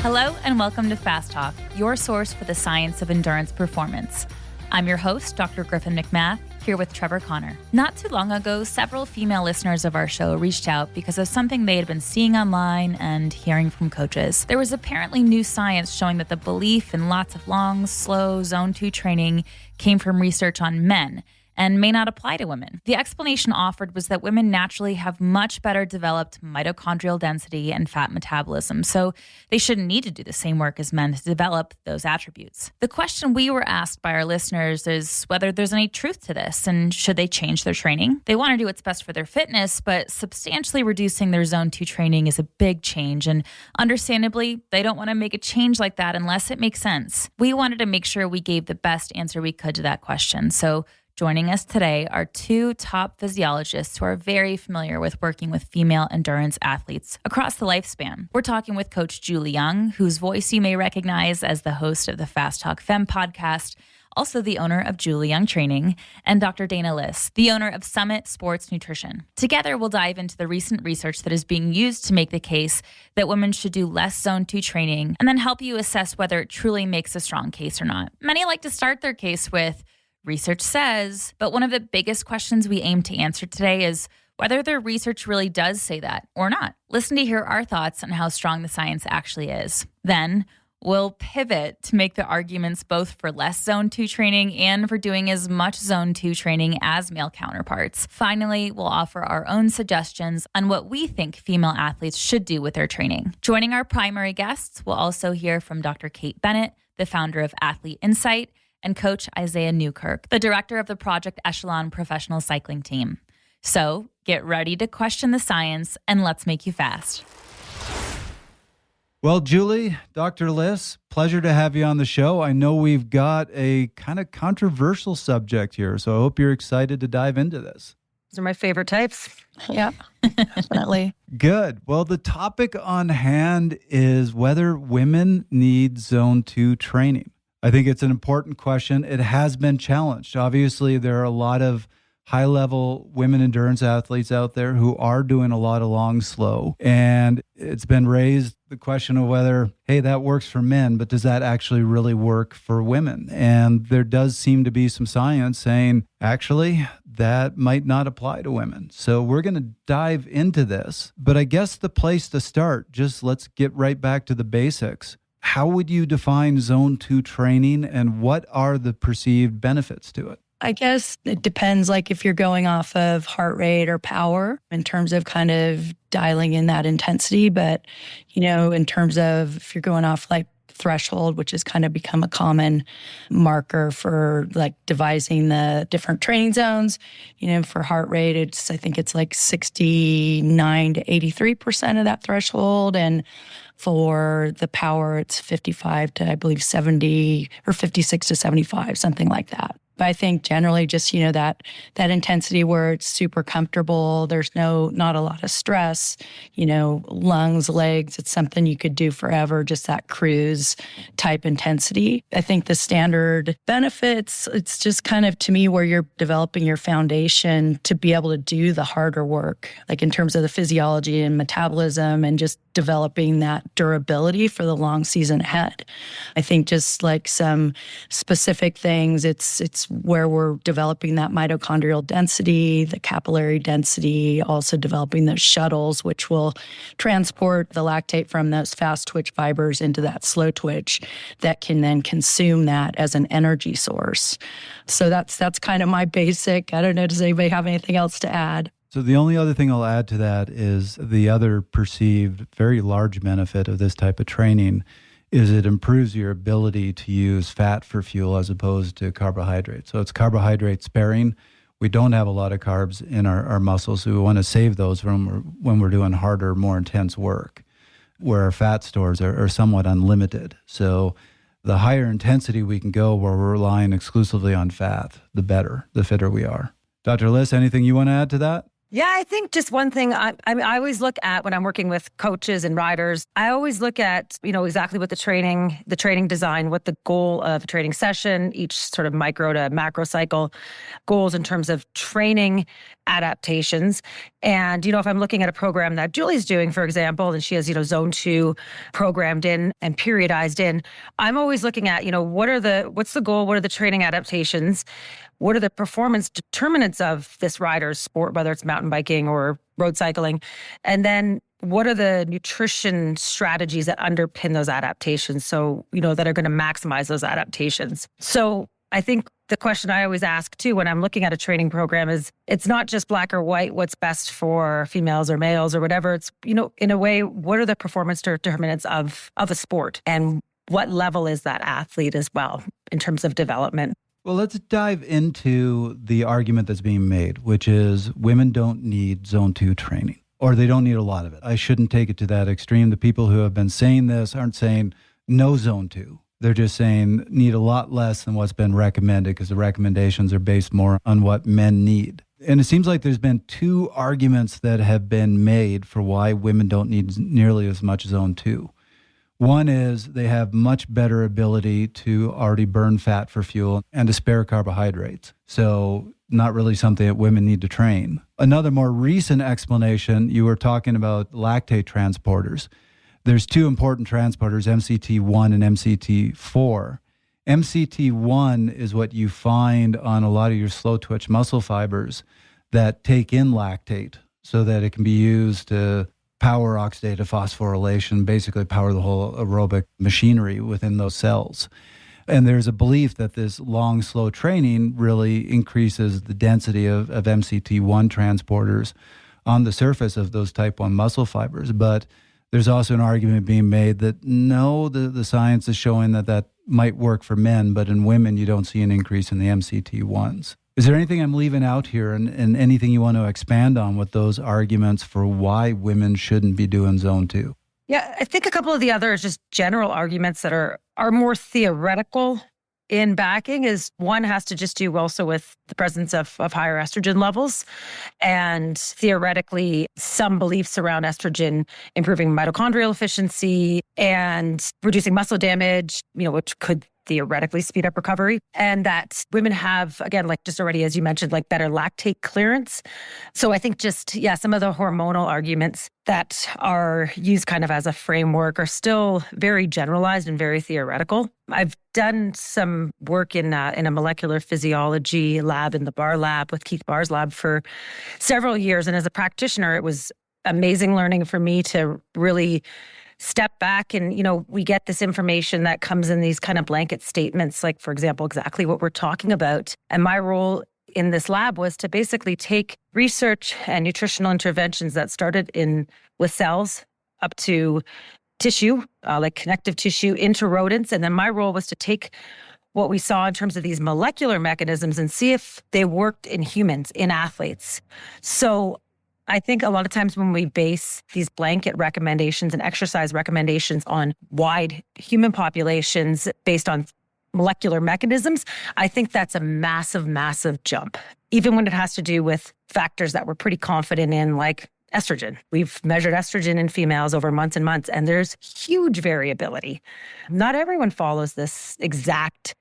Hello and welcome to Fast Talk, your source for the science of endurance performance. I'm your host, Dr. Griffin McMath, here with Trevor Connor. Not too long ago, several female listeners of our show reached out because of something they had been seeing online and hearing from coaches. There was apparently new science showing that the belief in lots of long, slow Zone 2 training came from research on men and may not apply to women. The explanation offered was that women naturally have much better developed mitochondrial density and fat metabolism, so they shouldn't need to do the same work as men to develop those attributes. The question we were asked by our listeners is whether there's any truth to this and should they change their training. They want to do what's best for their fitness, but substantially reducing their Zone 2 training is a big change, and understandably, they don't want to make a change like that unless it makes sense. We wanted to make sure we gave the best answer we could to that question, so joining us today are two top physiologists who are very familiar with working with female endurance athletes across the lifespan. We're talking with Coach Julie Young, whose voice you may recognize as the host of the Fast Talk Femmes podcast, also the owner of Julie Young Training, and Dr. Dana Liss, the owner of Summit Sports Nutrition. Together, we'll dive into the recent research that is being used to make the case that women should do less Zone 2 training, and then help you assess whether it truly makes a strong case or not. Many like to start their case with research says, but one of the biggest questions we aim to answer today is whether their research really does say that or not. Listen to hear our thoughts on how strong the science actually is. Then we'll pivot to make the arguments both for less Zone 2 training and for doing as much Zone 2 training as male counterparts. Finally, we'll offer our own suggestions on what we think female athletes should do with their training. Joining our primary guests, we'll also hear from Dr. Kate Bennett, the founder of Athlete Insight, and Coach Isaiah Newkirk, the director of the Project Echelon professional cycling team. So get ready to question the science and let's make you fast. Well, Julie, Dr. Liss, pleasure to have you on the show. I know we've got a kind of controversial subject here, so I hope you're excited to dive into this. Those are my favorite types. Yeah, definitely. Good. Well, the topic on hand is whether women need Zone 2 training. I think it's an important question. It has been challenged. Obviously, there are a lot of high-level women endurance athletes out there who are doing a lot of long, slow. And it's been raised the question of whether, hey, that works for men, but does that actually really work for women? And there does seem to be some science saying, actually, that might not apply to women. So we're going to dive into this. But I guess the place to start, just let's get right back to the basics. How would you define Zone 2 training and what are the perceived benefits to it? I guess it depends, like if you're going off of heart rate or power in terms of kind of dialing in that intensity. But, you know, in terms of if you're going off like threshold, which has kind of become a common marker for like devising the different training zones, you know, for heart rate, I think it's like 69 to 83% of that threshold. And for the power, it's 55 to, I believe, 70 or 56 to 75, something like that. But I think generally just, you know, that intensity where it's super comfortable, there's not a lot of stress, you know, lungs, legs, it's something you could do forever, just that cruise type intensity. I think the standard benefits, it's just kind of to me where you're developing your foundation to be able to do the harder work, like in terms of the physiology and metabolism and just developing that durability for the long season ahead. I think just like some specific things, it's where we're developing that mitochondrial density, the capillary density, also developing those shuttles, which will transport the lactate from those fast twitch fibers into that slow twitch that can then consume that as an energy source. So that's kind of my basic. I don't know, does anybody have anything else to add? So the only other thing I'll add to that is the other perceived very large benefit of this type of training is it improves your ability to use fat for fuel as opposed to carbohydrates. So it's carbohydrate sparing. We don't have a lot of carbs in our muscles, so we want to save those when we're doing harder, more intense work, where our fat stores are somewhat unlimited. So the higher intensity we can go where we're relying exclusively on fat, the better, the fitter we are. Dr. Liss, anything you want to add to that? Yeah, I think just one thing I always look at when I'm working with coaches and riders, I always look at, you know, exactly what the training design, what the goal of a training session, each sort of micro to macro cycle goals in terms of training adaptations. And, if I'm looking at a program that Julie's doing, for example, and she has, zone 2 programmed in and periodized in, I'm always looking at, what's the goal? What are the training adaptations? What are the performance determinants of this rider's sport, whether it's mountain biking or road cycling? And then what are the nutrition strategies that underpin those adaptations? So, that are going to maximize those adaptations. So I think the question I always ask too when I'm looking at a training program is, it's not just black or white, what's best for females or males or whatever. It's, in a way, what are the performance determinants of a sport? And what level is that athlete as well in terms of development? Well, let's dive into the argument that's being made, which is women don't need zone 2 training, or they don't need a lot of it. I shouldn't take it to that extreme. The people who have been saying this aren't saying no zone 2. They're just saying need a lot less than what's been recommended, because the recommendations are based more on what men need. And it seems like there's been 2 arguments that have been made for why women don't need nearly as much zone 2. One is they have much better ability to already burn fat for fuel and to spare carbohydrates. So not really something that women need to train. Another more recent explanation, you were talking about lactate transporters. There's 2 important transporters, MCT1 and MCT4. MCT1 is what you find on a lot of your slow twitch muscle fibers that take in lactate so that it can be used to power oxidative phosphorylation, basically power the whole aerobic machinery within those cells. And there's a belief that this long, slow training really increases the density of MCT1 transporters on the surface of those type 1 muscle fibers. But there's also an argument being made that no, the science is showing that might work for men, but in women, you don't see an increase in the MCT1s. Is there anything I'm leaving out here and anything you want to expand on with those arguments for why women shouldn't be doing zone 2? Yeah, I think a couple of the other just general arguments that are more theoretical in backing is one has to just do also with the presence of higher estrogen levels, and theoretically some beliefs around estrogen improving mitochondrial efficiency and reducing muscle damage, which could theoretically speed up recovery, and that women have, again, like just already, as you mentioned, like better lactate clearance. So I think just, some of the hormonal arguments that are used kind of as a framework are still very generalized and very theoretical. I've done some work in a molecular physiology lab in the Barr lab with Keith Barr's lab for several years. And as a practitioner, it was amazing learning for me to really step back and, we get this information that comes in these kind of blanket statements, like, for example, exactly what we're talking about. And my role in this lab was to basically take research and nutritional interventions that started with cells up to tissue, like connective tissue, into rodents. And then my role was to take what we saw in terms of these molecular mechanisms and see if they worked in humans, in athletes. So I think a lot of times when we base these blanket recommendations and exercise recommendations on wide human populations based on molecular mechanisms, I think that's a massive, massive jump. Even when it has to do with factors that we're pretty confident in, like estrogen. We've measured estrogen in females over months and months, and there's huge variability. Not everyone follows this exact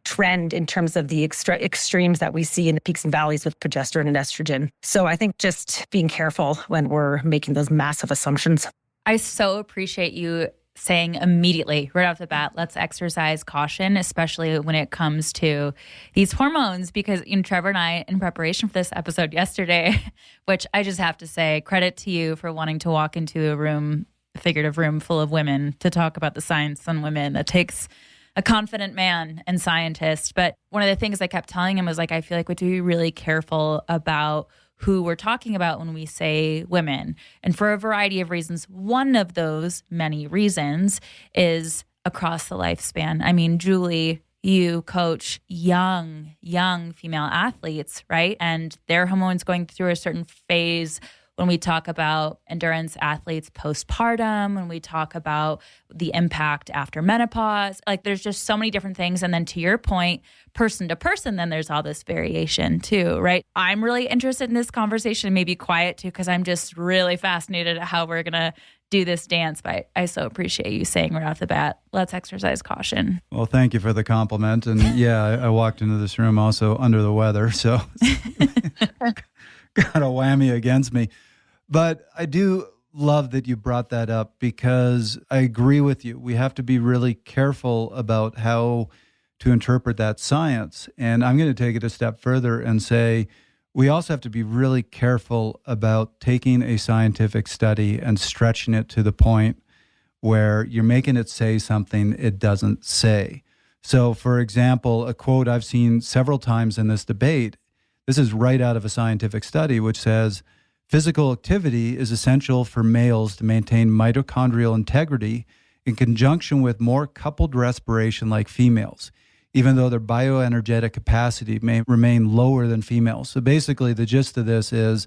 trend in terms of the extremes that we see in the peaks and valleys with progesterone and estrogen. So I think just being careful when we're making those massive assumptions. I so appreciate you saying immediately, right off the bat, let's exercise caution, especially when it comes to these hormones, because Trevor and I, in preparation for this episode yesterday, which I just have to say, credit to you for wanting to walk into a figurative room full of women to talk about the science on women. That takes a confident man and scientist. But one of the things I kept telling him was I feel like we have to be really careful about who we're talking about when we say women. And for a variety of reasons, one of those many reasons is across the lifespan. I mean, Julie, you coach young female athletes, right? And their hormones going through a certain phase. When we talk about endurance athletes postpartum, when we talk about the impact after menopause, there's just so many different things. And then to your point, person to person, then there's all this variation too, right? I'm really interested in this conversation, maybe quiet too, because I'm just really fascinated at how we're going to do this dance. But I so appreciate you saying right off the bat, let's exercise caution. Well, thank you for the compliment. And I walked into this room also under the weather. So got a whammy against me. But I do love that you brought that up because I agree with you. We have to be really careful about how to interpret that science. And I'm going to take it a step further and say we also have to be really careful about taking a scientific study and stretching it to the point where you're making it say something it doesn't say. So, for example, a quote I've seen several times in this debate, this is right out of a scientific study, which says, physical activity is essential for males to maintain mitochondrial integrity in conjunction with more coupled respiration like females, even though their bioenergetic capacity may remain lower than females. So basically, the gist of this is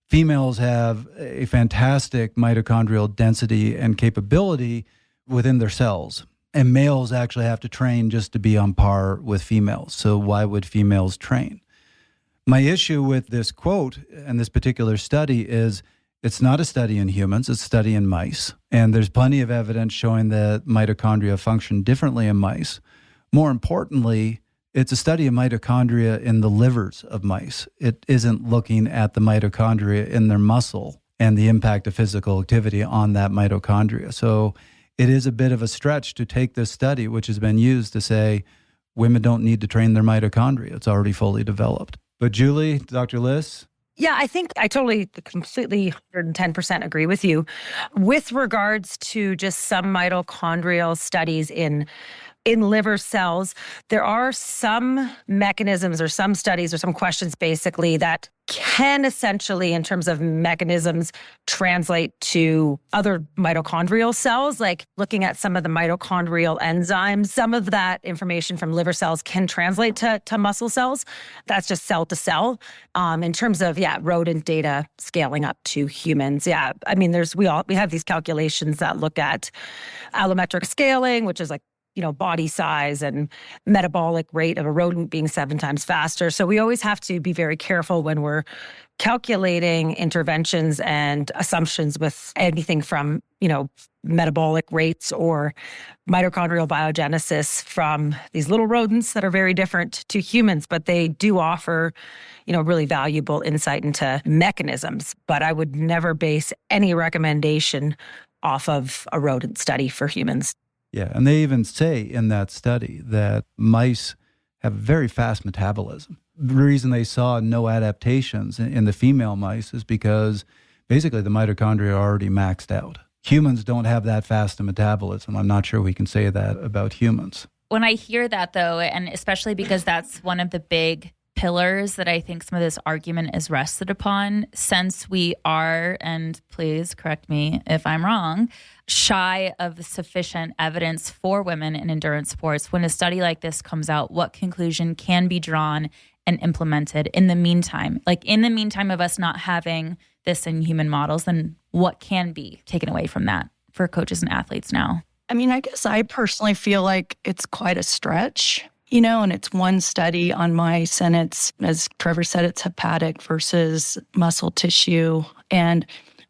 females have a fantastic mitochondrial density and capability within their cells, and males actually have to train just to be on par with females. So why would females train? My issue with this quote and this particular study is it's not a study in humans, it's a study in mice. And there's plenty of evidence showing that mitochondria function differently in mice. More importantly, it's a study of mitochondria in the livers of mice. It isn't looking at the mitochondria in their muscle and the impact of physical activity on that mitochondria. So it is a bit of a stretch to take this study, which has been used to say women don't need to train their mitochondria. It's already fully developed. But Julie, Dr. Liss? Yeah, I think I totally, completely 110% agree with you. With regards to just some mitochondrial studies in liver cells, there are some mechanisms or some studies or some questions basically that can essentially, in terms of mechanisms, translate to other mitochondrial cells, like looking at some of the mitochondrial enzymes. Some of that information from liver cells can translate to muscle cells. That's just cell to cell. In terms of, rodent data scaling up to humans. Yeah, I mean, we have these calculations that look at allometric scaling, which is like, body size and metabolic rate of a rodent being 7 times faster. So we always have to be very careful when we're calculating interventions and assumptions with anything from, metabolic rates or mitochondrial biogenesis from these little rodents that are very different to humans, but they do offer, really valuable insight into mechanisms. But I would never base any recommendation off of a rodent study for humans. Yeah, and they even say in that study that mice have very fast metabolism. The reason they saw no adaptations in the female mice is because basically the mitochondria are already maxed out. Humans don't have that fast a metabolism. I'm not sure we can say that about humans. When I hear that, though, and especially because that's one of the big pillars that I think some of this argument is rested upon, since we are, and please correct me if I'm wrong, shy of sufficient evidence for women in endurance sports. When a study like this comes out, what conclusion can be drawn and implemented in the meantime? Like in the meantime of us not having this in human models, then what can be taken away from that for coaches and athletes now? I mean, I guess I personally feel like it's quite a stretch, and it's one study on mice, and it's, as Trevor said, it's hepatic versus muscle tissue. And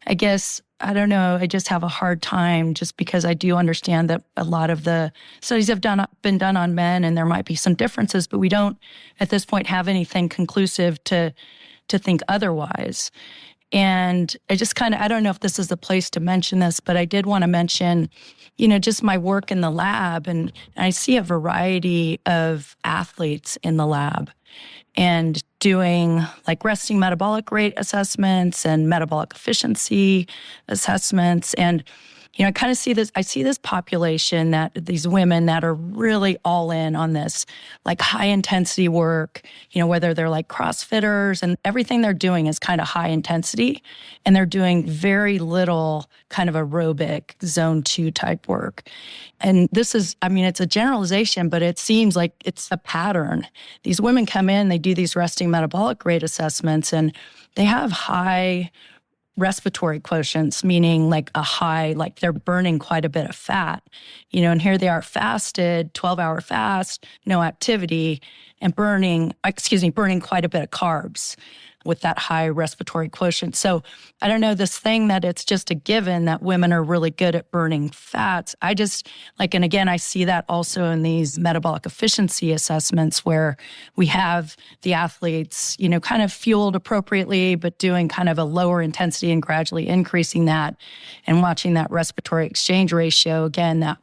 I guess, I don't know, I just have a hard time just because I do understand that a lot of the studies have been done on men and there might be some differences, but we don't at this point have anything conclusive to think otherwise. And I just I don't know if this is the place to mention this, but I did want to mention, just my work in the lab. And I see a variety of athletes in the lab and doing like resting metabolic rate assessments and metabolic efficiency assessments. And, I kind of see this, I see this population that these women that are really all in on this, like high intensity work, whether they're like CrossFitters and everything they're doing is kind of high intensity. And they're doing very little kind of aerobic zone 2 type work. And this is, it's a generalization, but it seems like it's a pattern. These women come in, they do these resting metabolic rate assessments, and they have high respiratory quotients, meaning like a high, like they're burning quite a bit of fat, and here they are fasted, 12-hour fast, no activity, and burning quite a bit of carbs. with that high respiratory quotient. So I don't know, this thing that it's just a given that women are really good at burning fats. I just and again, I see that also in these metabolic efficiency assessments where we have the athletes, kind of fueled appropriately, but doing kind of a lower intensity and gradually increasing that and watching that respiratory exchange ratio. Again, that,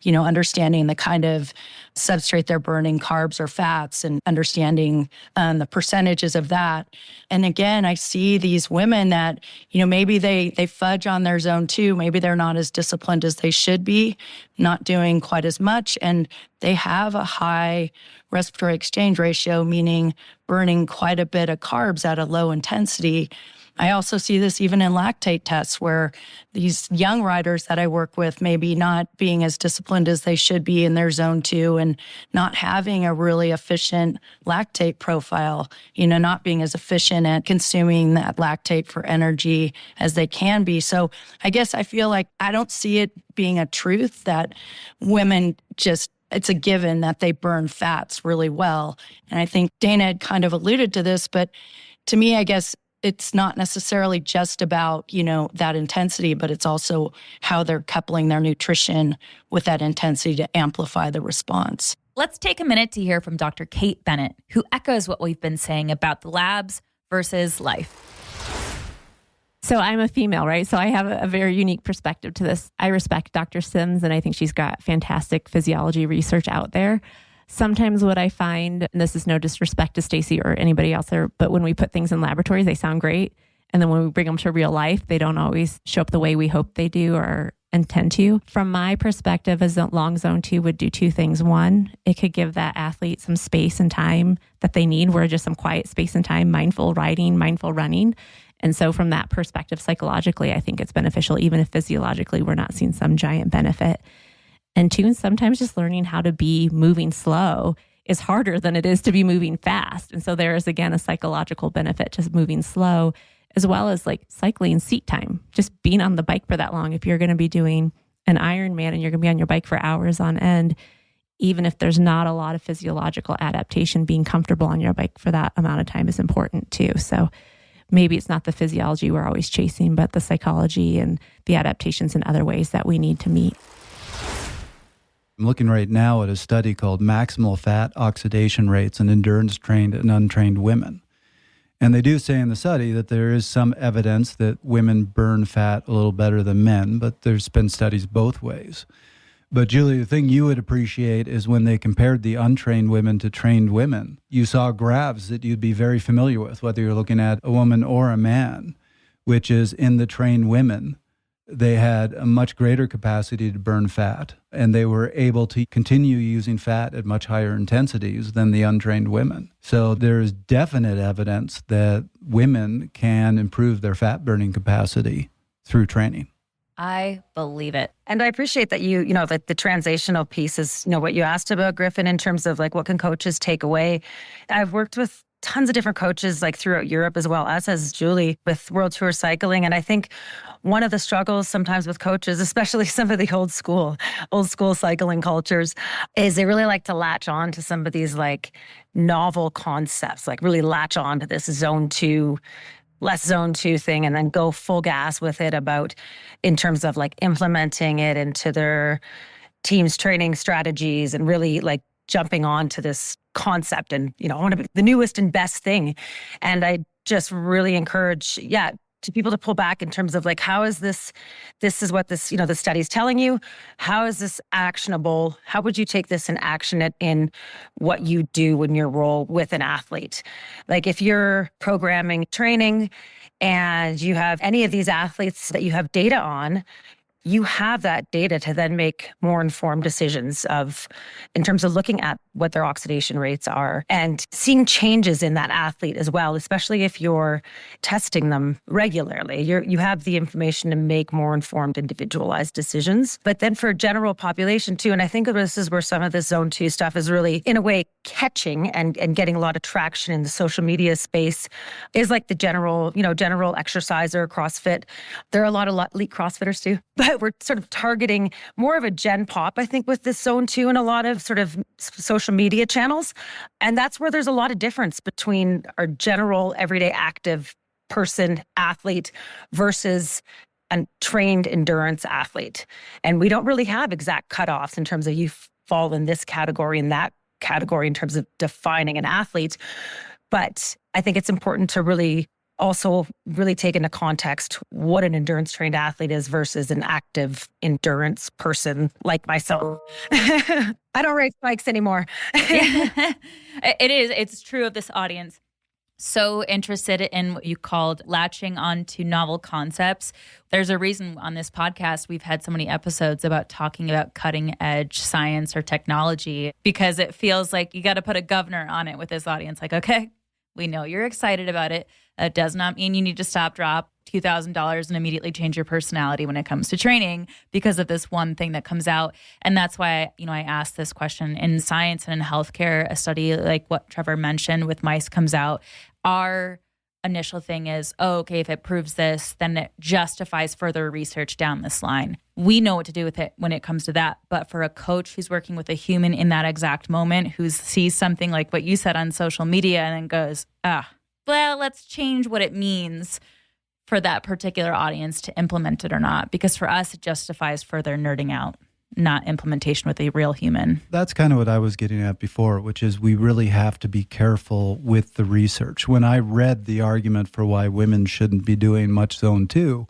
understanding the kind of substrate they're burning, carbs or fats, and understanding the percentages of that. And again, I see these women that, maybe they fudge on their zone 2, maybe they're not as disciplined as they should be, not doing quite as much, and they have a high respiratory exchange ratio, meaning burning quite a bit of carbs at a low intensity. I also see this even in lactate tests where these young riders that I work with maybe not being as disciplined as they should be in their zone 2 and not having a really efficient lactate profile, not being as efficient at consuming that lactate for energy as they can be. So I guess I feel like I don't see it being a truth that women it's a given that they burn fats really well. And I think Dana had kind of alluded to this, but to me, I guess it's not necessarily just about, that intensity, but it's also how they're coupling their nutrition with that intensity to amplify the response. Let's take a minute to hear from Dr. Kate Bennett, who echoes what we've been saying about the labs versus life. So I'm a female, right? So I have a very unique perspective to this. I respect Dr. Sims, and I think she's got fantastic physiology research out there. Sometimes what I find, and this is no disrespect to Stacy or anybody else there, but when we put things in laboratories, they sound great. And then when we bring them to real life, they don't always show up the way we hope they do or intend to. From my perspective, a long zone 2 would do 2 things. One, it could give that athlete some space and time that they need, where just some quiet space and time, mindful riding, mindful running. And so from that perspective, psychologically, I think it's beneficial, even if physiologically we're not seeing some giant benefit. And 2, sometimes just learning how to be moving slow is harder than it is to be moving fast. And so there is, again, a psychological benefit to moving slow, as well as cycling seat time, just being on the bike for that long. If you're going to be doing an Ironman and you're going to be on your bike for hours on end, even if there's not a lot of physiological adaptation, being comfortable on your bike for that amount of time is important too. So maybe it's not the physiology we're always chasing, but the psychology and the adaptations in other ways that we need to meet. I'm looking right now at a study called Maximal Fat Oxidation Rates in Endurance-Trained and Untrained Women. And they do say in the study that there is some evidence that women burn fat a little better than men, but there's been studies both ways. But Julie, the thing you would appreciate is when they compared the untrained women to trained women, you saw graphs that you'd be very familiar with, whether you're looking at a woman or a man, which is in the trained women, they had a much greater capacity to burn fat, and they were able to continue using fat at much higher intensities than the untrained women. So there is definite evidence that women can improve their fat burning capacity through training. I believe it. And I appreciate that that the translational piece is, what you asked about, Griffin, in terms of what can coaches take away. I've worked with tons of different coaches throughout Europe, as well as Julie with World Tour Cycling. And I think one of the struggles sometimes with coaches, especially some of the old school cycling cultures, is they really like to latch on to some of these novel concepts, really latch on to this zone 2, less zone 2 thing, and then go full gas with it in terms of implementing it into their team's training strategies and really jumping on to this concept and, I want to be the newest and best thing. And I just really encourage, to people to pull back in terms of how is this is what this, the study's telling you. How is this actionable? How would you take this and action it in what you do in your role with an athlete? If you're programming training and you have any of these athletes that you have data on, you have that data to then make more informed decisions in terms of looking at what their oxidation rates are and seeing changes in that athlete as well, especially if you're testing them regularly. You have the information to make more informed, individualized decisions. But then for general population too, and I think this is where some of this zone 2 stuff is really, in a way, catching and getting a lot of traction in the social media space, is the general exerciser, CrossFit. There are a lot of elite CrossFitters too. But we're sort of targeting more of a gen pop, I think, with this zone 2 and a lot of sort of social media channels. And that's where there's a lot of difference between our general everyday active person, athlete, versus a trained endurance athlete. And we don't really have exact cutoffs in terms of you fall in this category and that category in terms of defining an athlete. But I think it's important to really take into context what an endurance trained athlete is versus an active endurance person like myself. I don't race bikes anymore. It's true of this audience. So interested in what you called latching onto novel concepts. There's a reason on this podcast we've had so many episodes about talking about cutting edge science or technology, because it feels like you got to put a governor on it with this audience. Like, okay, we know you're excited about it. That does not mean you need to drop $2,000 and immediately change your personality when it comes to training because of this one thing that comes out. And that's why, I asked this question. In science and in healthcare, a study like what Trevor mentioned with mice comes out. Our initial thing is, okay, if it proves this, then it justifies further research down this line. We know what to do with it when it comes to that. But for a coach who's working with a human in that exact moment, who sees something like what you said on social media and then goes, well, let's change what it means for that particular audience to implement it or not. Because for us, it justifies further nerding out, not implementation with a real human. That's kind of what I was getting at before, which is we really have to be careful with the research. When I read the argument for why women shouldn't be doing much zone 2,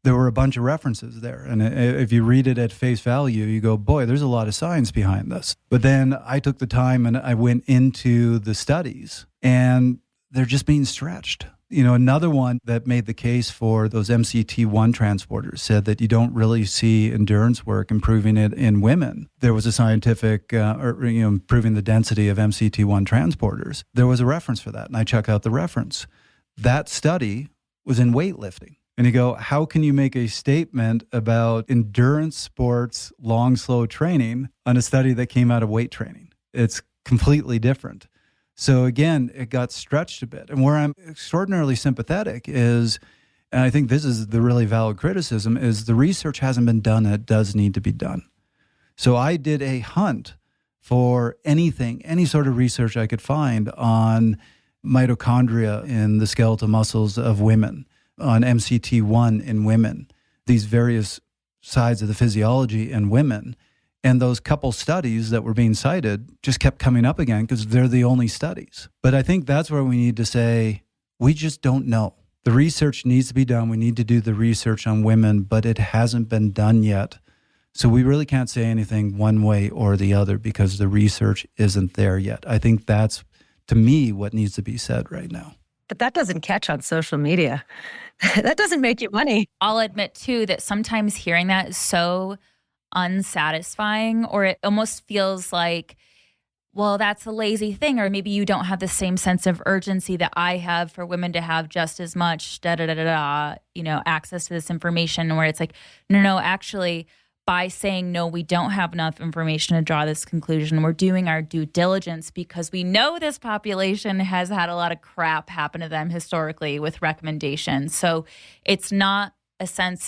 there were a bunch of references there. And if you read it at face value, you go, boy, there's a lot of science behind this. But then I took the time and I went into the studies, and they're just being stretched. Another one that made the case for those MCT1 transporters said that you don't really see endurance work improving it in women. There was a scientific, improving the density of MCT1 transporters. There was a reference for that, and I checked out the reference. That study was in weightlifting. And you go, how can you make a statement about endurance sports, long, slow training on a study that came out of weight training? It's completely different. So again, it got stretched a bit. And where I'm extraordinarily sympathetic is, and I think this is the really valid criticism, is the research hasn't been done and it does need to be done. So I did a hunt for any sort of research I could find on mitochondria in the skeletal muscles of women, on MCT1 in women, these various sides of the physiology in women. And those couple studies that were being cited just kept coming up again because they're the only studies. But I think that's where we need to say, we just don't know. The research needs to be done. We need to do the research on women, but it hasn't been done yet. So we really can't say anything one way or the other because the research isn't there yet. I think that's, to me, what needs to be said right now. But that doesn't catch on social media. That doesn't make you money. I'll admit, too, that sometimes hearing that is so unsatisfying, or it almost feels like, well, that's a lazy thing, or maybe you don't have the same sense of urgency that I have for women to have just as much access to this information, where it's like, no, actually, by saying no, we don't have enough information to draw this conclusion. We're doing our due diligence because we know this population has had a lot of crap happen to them historically with recommendations. So it's not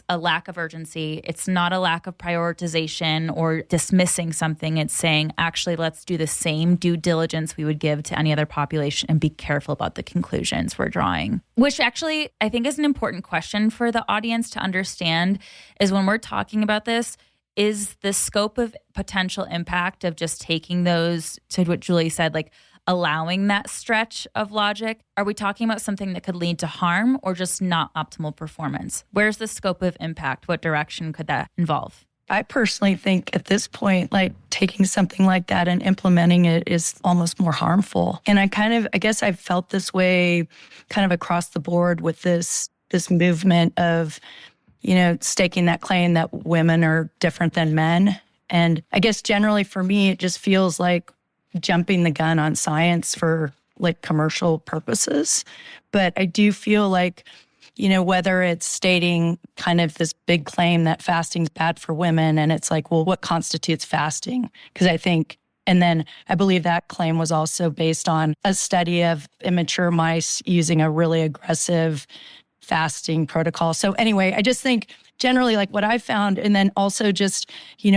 a lack of urgency. It's not a lack of prioritization or dismissing something. It's saying, actually, let's do the same due diligence we would give to any other population and be careful about the conclusions we're drawing. Which actually, I think is an important question for the audience to understand, is when we're talking about this, is the scope of potential impact of just taking those, to what Julie said, like allowing that stretch of logic? Are we talking about something that could lead to harm or just not optimal performance? Where's the scope of impact? What direction could that involve? I personally think at this point, like taking something like that and implementing it is almost more harmful. And I guess I've felt this way kind of across the board with this movement of, staking that claim that women are different than men. And I guess generally for me, it just feels like jumping the gun on science for like commercial purposes. But I do feel like, whether it's stating kind of this big claim that fasting's bad for women, and it's like, well, what constitutes fasting? Because and then I believe that claim was also based on a study of immature mice using a really aggressive fasting protocol. So anyway, I just think generally like what I found, and then also just,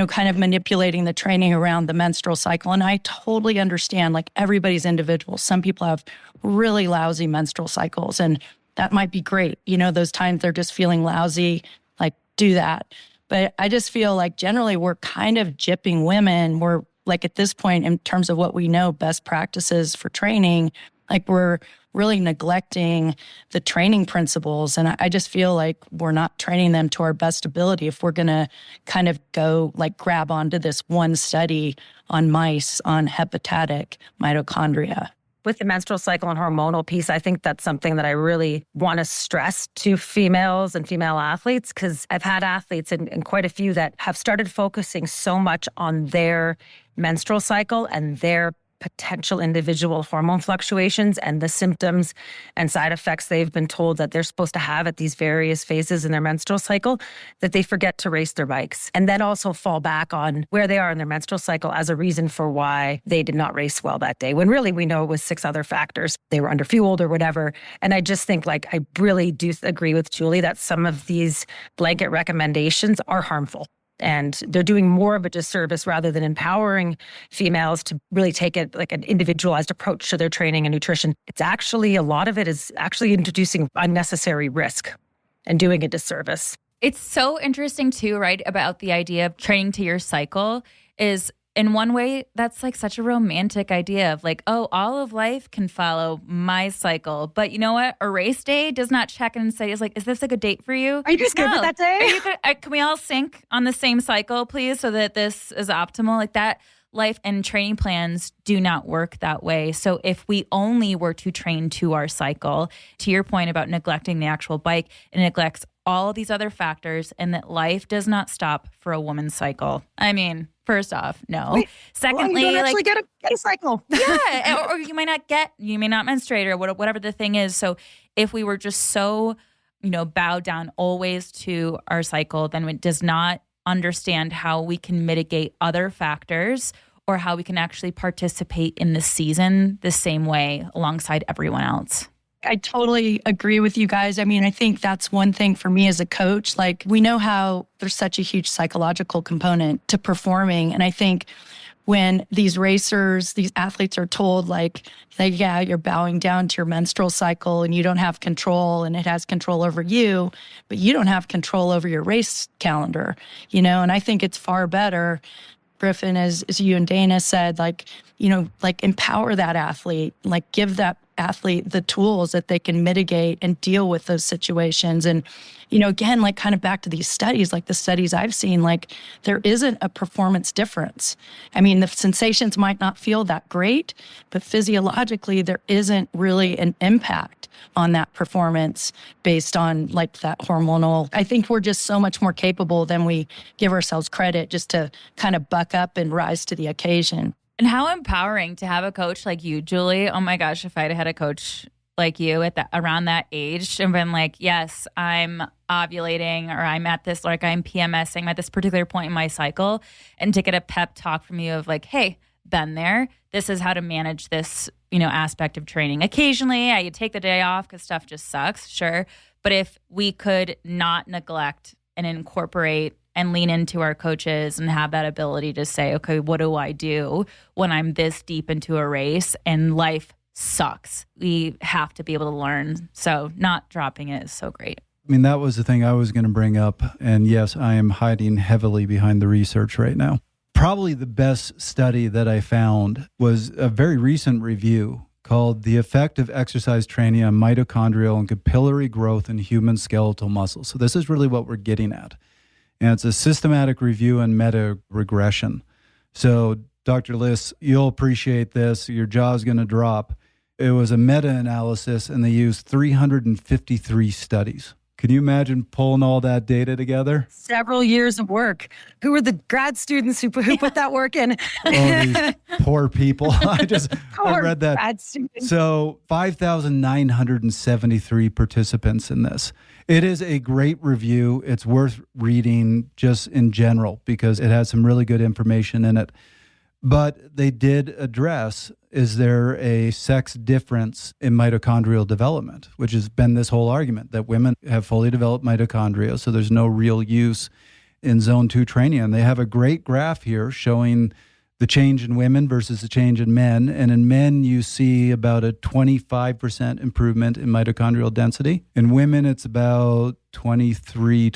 kind of manipulating the training around the menstrual cycle. And I totally understand like everybody's individual. Some people have really lousy menstrual cycles, and that might be great. Those times they're just feeling lousy, like do that. But I just feel like generally we're kind of gypping women. We're like at this point in terms of what we know, best practices for training, like we're really neglecting the training principles. And I just feel like we're not training them to our best ability if we're going to kind of go like grab onto this one study on mice on hepatic mitochondria. With the menstrual cycle and hormonal piece, I think that's something that I really want to stress to females and female athletes, because I've had athletes and quite a few that have started focusing so much on their menstrual cycle and their potential individual hormone fluctuations and the symptoms and side effects they've been told that they're supposed to have at these various phases in their menstrual cycle, that they forget to race their bikes and then also fall back on where they are in their menstrual cycle as a reason for why they did not race well that day, when really we know it was 6 other factors. They were underfueled or whatever. And I just think like I really do agree with Julie that some of these blanket recommendations are harmful. And they're doing more of a disservice rather than empowering females to really take it like an individualized approach to their training and nutrition. It's actually, a lot of it is actually introducing unnecessary risk and doing a disservice. It's so interesting too, right? About the idea of training to your cycle is, in one way, that's like such a romantic idea of like, oh, all of life can follow my cycle. But you know what? A race day does not check in and say, is this a good date for you? Are you just good with that day? Are you good? Can we all sync on the same cycle, please, so that this is optimal? Like that life and training plans do not work that way. So if we only were to train to our cycle, to your point about neglecting the actual bike, it neglects all of these other factors, and that life does not stop for a woman's cycle. I mean, first off, no. Wait, secondly, you don't actually like get a cycle. Yeah, or you may not menstruate or whatever the thing is. So if we were just so, bowed down always to our cycle, then it does not understand how we can mitigate other factors or how we can actually participate in the season the same way alongside everyone else. I totally agree with you guys. I mean, I think that's one thing for me as a coach. Like, we know how there's such a huge psychological component to performing. And I think when these racers, these athletes are told like, yeah, you're bowing down to your menstrual cycle and you don't have control and it has control over you, but you don't have control over your race calendar, and I think it's far better, Griffin, as you and Dana said, like empower that athlete, like give that athlete the tools that they can mitigate and deal with those situations. And, again, like kind of back to these studies, like the studies I've seen, like there isn't a performance difference. I mean, the sensations might not feel that great, but physiologically there isn't really an impact on that performance based on like that hormonal. I think we're just so much more capable than we give ourselves credit just to kind of buck up and rise to the occasion. And how empowering to have a coach like you, Julie. Oh my gosh, if I'd had a coach like you around that age and been like, yes, I'm ovulating or I'm at this, like I'm PMSing at this particular point in my cycle, and to get a pep talk from you of like, hey, been there. This is how to manage this, aspect of training. Occasionally, I take the day off because stuff just sucks, sure. But if we could not neglect and incorporate and lean into our coaches and have that ability to say, okay, what do I do when I'm this deep into a race and life sucks? We have to be able to learn. So not dropping it is so great. I mean, that was the thing I was going to bring up. And yes, I am hiding heavily behind the research right now. Probably the best study that I found was a very recent review called The Effect of Exercise Training on Mitochondrial and Capillary Growth in Human Skeletal Muscle. So this is really what we're getting at. And it's a systematic review and meta-regression. So, Dr. Liss, you'll appreciate this. Your jaw's going to drop. It was a meta-analysis, and they used 353 studies. Can you imagine pulling all that data together? Several years of work. Who were the grad students who put that work in? Oh, these poor people. I read that. Grad students. So 5,973 participants in this. It is a great review. It's worth reading just in general because it has some really good information in it. But they did address is there a sex difference in mitochondrial development, which has been this whole argument that women have fully developed mitochondria, so there's no real use in zone 2 training. And they have a great graph here showing the change in women versus the change in men. And in men, you see about a 25% improvement in mitochondrial density. In women, it's about 23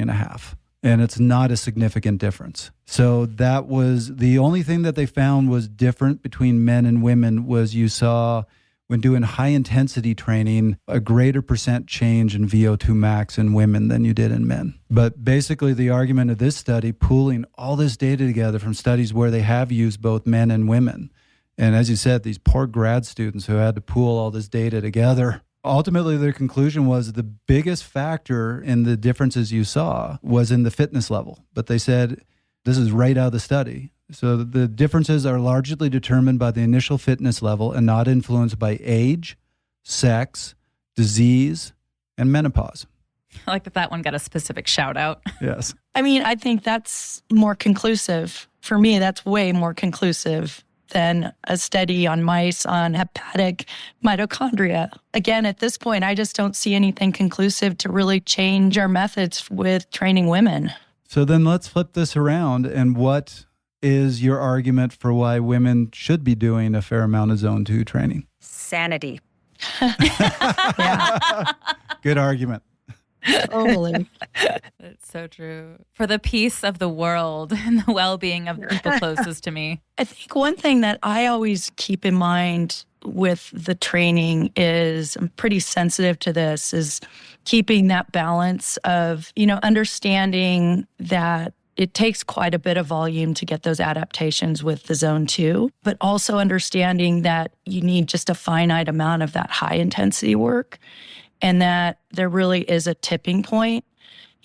and a half. And it's not a significant difference. So that was the only thing that they found was different between men and women was you saw when doing high intensity training, a greater percent change in VO2 max in women than you did in men. But basically the argument of this study, pooling all this data together from studies where they have used both men and women. And as you said, these poor grad students who had to pool all this data together, ultimately their conclusion was the biggest factor in the differences you saw was in the fitness level. But they said, this is right out of the study. So the differences are largely determined by the initial fitness level and not influenced by age, sex, disease, and menopause. I like that one got a specific shout out. Yes. I mean, I think that's more conclusive. For me, that's way more conclusive than a study on mice on hepatic mitochondria. Again, at this point, I just don't see anything conclusive to really change our methods with training women. So then let's flip this around. And what is your argument for why women should be doing a fair amount of zone 2 training? Sanity. Yeah. Good argument. Totally. It's so true. For the peace of the world and the well-being of the people closest to me. I think one thing that I always keep in mind with the training is, I'm pretty sensitive to this, is keeping that balance of, understanding that it takes quite a bit of volume to get those adaptations with the zone 2, but also understanding that you need just a finite amount of that high intensity work and that there really is a tipping point,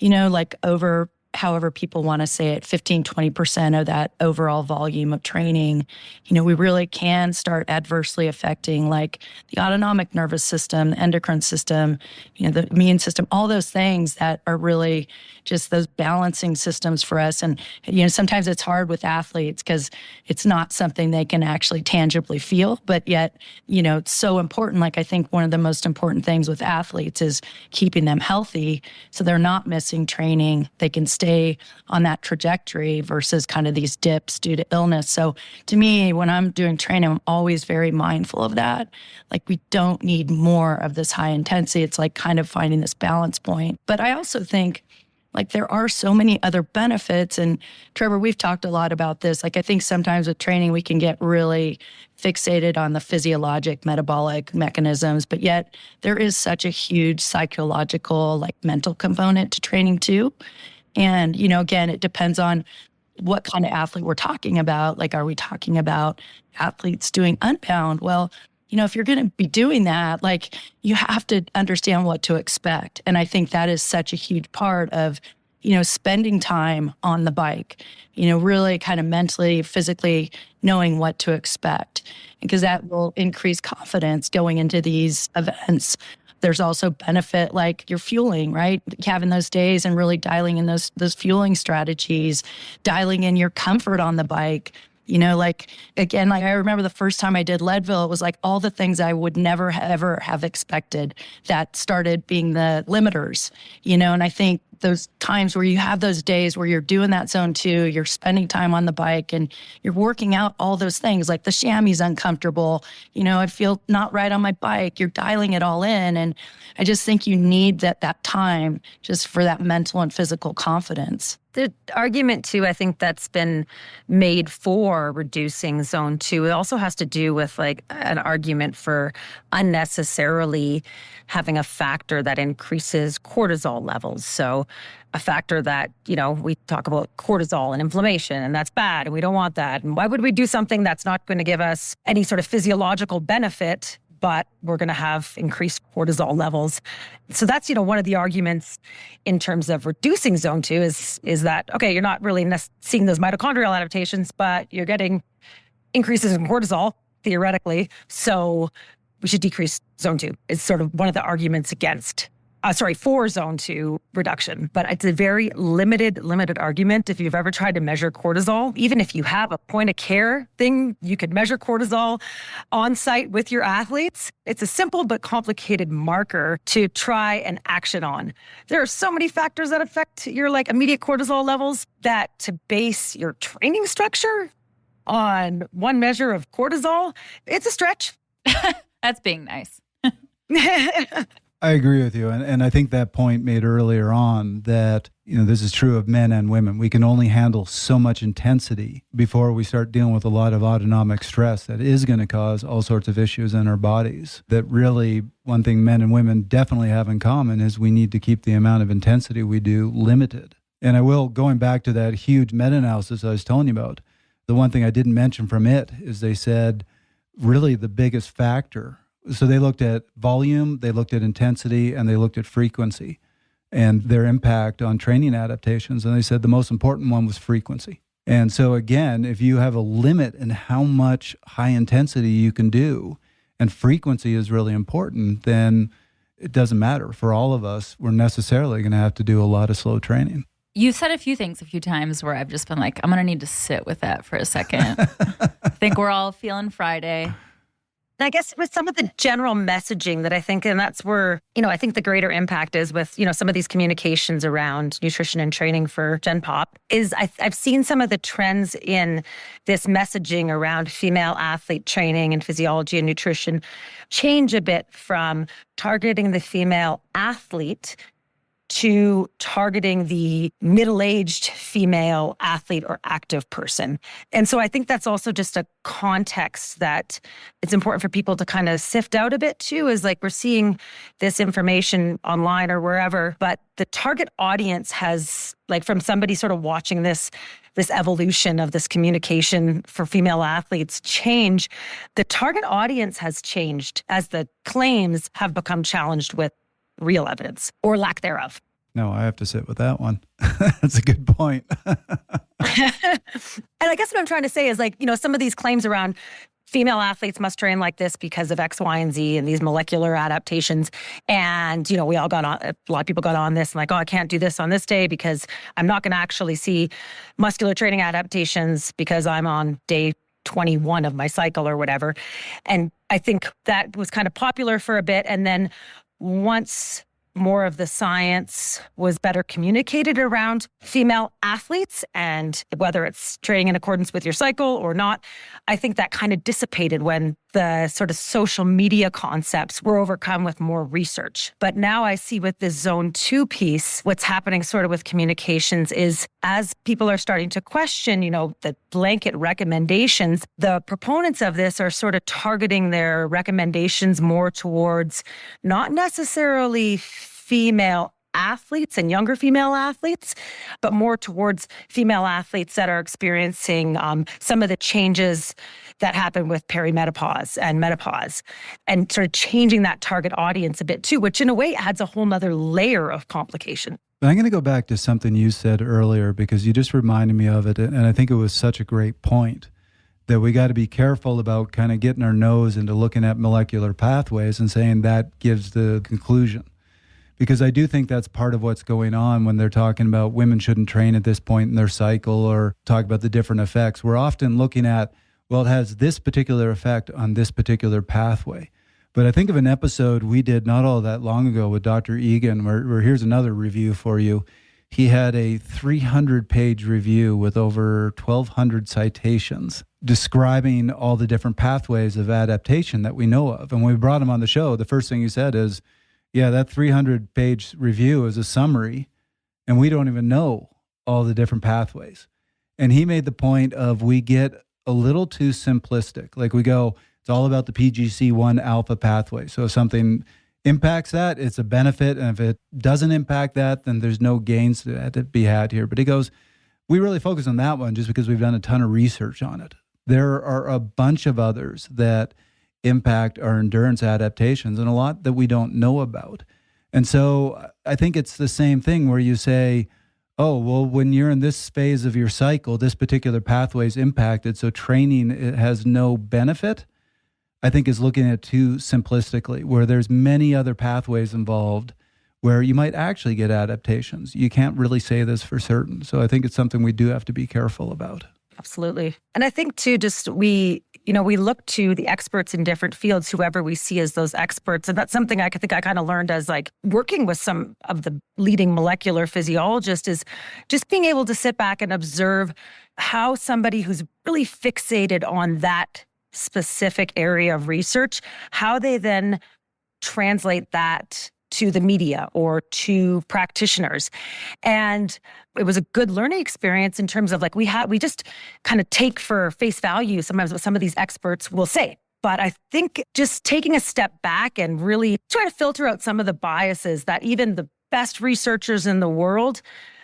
like over however people want to say it, 15, 20% of that overall volume of training, we really can start adversely affecting like the autonomic nervous system, the endocrine system, the immune system, all those things that are really just those balancing systems for us. And, sometimes it's hard with athletes because it's not something they can actually tangibly feel, but yet, it's so important. Like I think one of the most important things with athletes is keeping them healthy so they're not missing training. They can stay on that trajectory versus kind of these dips due to illness. So to me, when I'm doing training, I'm always very mindful of that. Like we don't need more of this high intensity. It's like kind of finding this balance point. But I also think like there are so many other benefits. And Trevor, we've talked a lot about this. Like I think sometimes with training, we can get really fixated on the physiologic, metabolic mechanisms, but yet there is such a huge psychological, like mental component to training too. And, again, it depends on what kind of athlete we're talking about. Like, are we talking about athletes doing unbound? Well, if you're going to be doing that, like you have to understand what to expect. And I think that is such a huge part of, spending time on the bike, really kind of mentally, physically knowing what to expect, because that will increase confidence going into these events. There's also benefit like your fueling, right? Having those days and really dialing in those fueling strategies, dialing in your comfort on the bike. Again, like I remember the first time I did Leadville, it was like all the things I would never ever have expected that started being the limiters, and I think those times where you have those days where you're doing that zone 2, you're spending time on the bike and you're working out all those things, like the chamois uncomfortable, I feel not right on my bike, you're dialing it all in. And I just think you need that time just for that mental and physical confidence. The argument, too, I think that's been made for reducing zone 2, it also has to do with like an argument for unnecessarily having a factor that increases cortisol levels. So a factor that, we talk about cortisol and inflammation, and that's bad, and we don't want that. And why would we do something that's not going to give us any sort of physiological benefit, but we're going to have increased cortisol levels? So that's, one of the arguments in terms of reducing zone 2 is that, okay, you're not really seeing those mitochondrial adaptations, but you're getting increases in cortisol, theoretically. So we should decrease zone 2. It's sort of one of the arguments against for zone 2 reduction, but it's a very limited argument. If you've ever tried to measure cortisol, even if you have a point of care thing, you could measure cortisol on site with your athletes. It's a simple but complicated marker to try and action on. There are so many factors that affect your immediate cortisol levels that to base your training structure on one measure of cortisol, it's a stretch. That's being nice. I agree with you. And I think that point made earlier on that, this is true of men and women. We can only handle so much intensity before we start dealing with a lot of autonomic stress that is going to cause all sorts of issues in our bodies. That really, one thing men and women definitely have in common is we need to keep the amount of intensity we do limited. And I will, going back to that huge meta-analysis I was telling you about, the one thing I didn't mention from it is they said really the biggest factor. So they looked at volume, they looked at intensity, and they looked at frequency and their impact on training adaptations. And they said the most important one was frequency. And so again, if you have a limit in how much high intensity you can do, and frequency is really important, then it doesn't matter. For all of us, we're necessarily going to have to do a lot of slow training. You said a few things a few times where I've just been like, I'm going to need to sit with that for a second. I think we're all feeling Friday. And I guess with some of the general messaging that I think, and that's where, I think the greater impact is with, some of these communications around nutrition and training for Gen Pop is I've seen some of the trends in this messaging around female athlete training and physiology and nutrition change a bit from targeting the female athlete to targeting the middle-aged female athlete or active person. And so I think that's also just a context that it's important for people to kind of sift out a bit too, is we're seeing this information online or wherever, but the target audience has, from somebody sort of watching this evolution of this communication for female athletes change, the target audience has changed as the claims have become challenged with real evidence or lack thereof. No, I have to sit with that one. That's a good point. And I guess what I'm trying to say is some of these claims around female athletes must train like this because of X, Y, and Z and these molecular adaptations. And, we all got on, a lot of people got on this and I can't do this on this day because I'm not going to actually see muscular training adaptations because I'm on day 21 of my cycle or whatever. And I think that was kind of popular for a bit. And then once more of the science was better communicated around female athletes and whether it's training in accordance with your cycle or not, I think that kind of dissipated when the sort of social media concepts were overcome with more research. But now I see with this zone 2 piece, what's happening sort of with communications is as people are starting to question, the blanket recommendations, the proponents of this are sort of targeting their recommendations more towards not necessarily female athletes and younger female athletes, but more towards female athletes that are experiencing some of the changes that happen with perimenopause and menopause, and sort of changing that target audience a bit too, which in a way adds a whole nother layer of complication. But I'm going to go back to something you said earlier because you just reminded me of it, and I think it was such a great point that we got to be careful about kind of getting our nose into looking at molecular pathways and saying that gives the conclusion. Because I do think that's part of what's going on when they're talking about women shouldn't train at this point in their cycle or talk about the different effects. We're often looking at, well, it has this particular effect on this particular pathway. But I think of an episode we did not all that long ago with Dr. Egan, where here's another review for you. He had a 300-page review with over 1,200 citations describing all the different pathways of adaptation that we know of. And when we brought him on the show, the first thing he said is, yeah, that 300-page review is a summary, and we don't even know all the different pathways. And he made the point of we get a little too simplistic. We go, it's all about the PGC1 alpha pathway. So if something impacts that, it's a benefit. And if it doesn't impact that, then there's no gains to be had here. But he goes, we really focus on that one just because we've done a ton of research on it. There are a bunch of others that impact our endurance adaptations and a lot that we don't know about. And so I think it's the same thing where you say, oh, well, when you're in this phase of your cycle, this particular pathway is impacted, so training it has no benefit, I think is looking at it too simplistically, where there's many other pathways involved where you might actually get adaptations. You can't really say this for certain. So I think it's something we do have to be careful about. Absolutely. And I think too, just we look to the experts in different fields, whoever we see as those experts. And that's something I think I kind of learned as like working with some of the leading molecular physiologists, is just being able to sit back and observe how somebody who's really fixated on that specific area of research, how they then translate that to the media or to practitioners. And it was a good learning experience in terms of like, we just kind of take for face value sometimes what some of these experts will say. But I think just taking a step back and really try to filter out some of the biases that even the best researchers in the world